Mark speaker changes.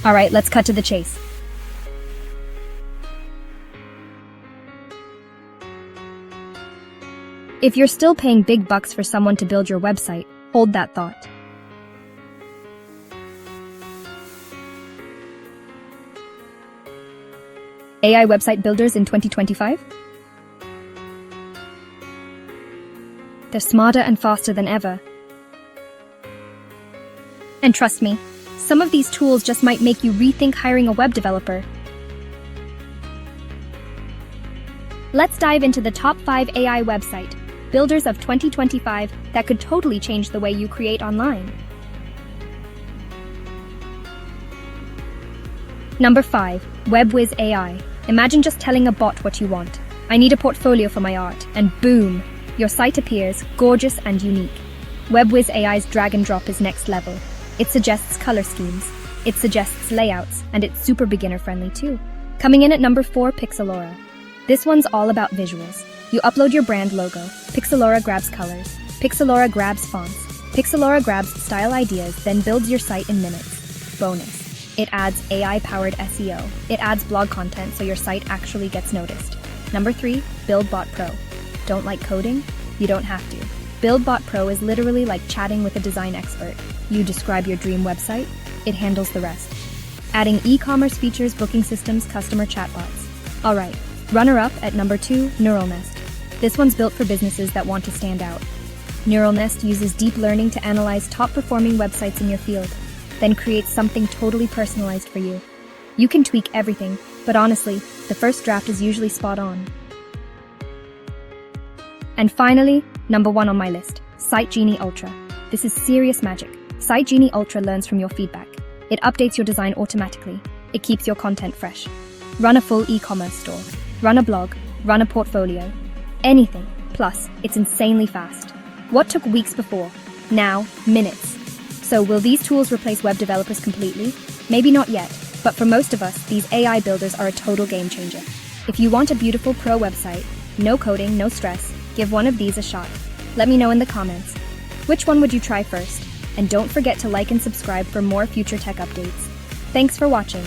Speaker 1: All right, let's cut to the chase. If you're still paying big bucks for someone to build your website, hold that thought. AI website builders in 2025? They're smarter and faster than ever. And trust me, some of these tools just might make you rethink hiring a web developer. Let's dive into the top 5 AI website builders of 2025 that could totally change the way you create online. Number 5. WebWiz AI. Imagine just telling a bot what you want. I need a portfolio for my art, and boom, your site appears gorgeous and unique. WebWiz AI's drag and drop is next level. It suggests color schemes, it suggests layouts, and it's super beginner friendly too. Coming in at number 4, Pixelora. This one's all about visuals. You upload your brand logo, Pixelora grabs colors, Pixelora grabs fonts, Pixelora grabs style ideas, then builds your site in minutes. Bonus. It adds AI-powered SEO. It adds blog content so your site actually gets noticed. Number 3, BuildBot Pro. Don't like coding? You don't have to. BuildBot Pro is literally like chatting with a design expert. You describe your dream website, it handles the rest. Adding e-commerce features, booking systems, customer chatbots. Alright, runner-up at number 2, Neural Nest. This one's built for businesses that want to stand out. Neural Nest uses deep learning to analyze top-performing websites in your field, then creates something totally personalized for you. You can tweak everything, but honestly, the first draft is usually spot on. And finally, number 1 on my list, SiteGenie Ultra. This is serious magic. SiteGenie Ultra learns from your feedback. It updates your design automatically. It keeps your content fresh. Run a full e-commerce store. Run a blog. Run a portfolio. Anything. Plus, it's insanely fast. What took weeks before? Now, minutes. So will these tools replace web developers completely? Maybe not yet, but for most of us, these AI builders are a total game changer. If you want a beautiful pro website, no coding, no stress, give one of these a shot. Let me know in the comments. Which one would you try first? And don't forget to like and subscribe for more future tech updates. Thanks for watching.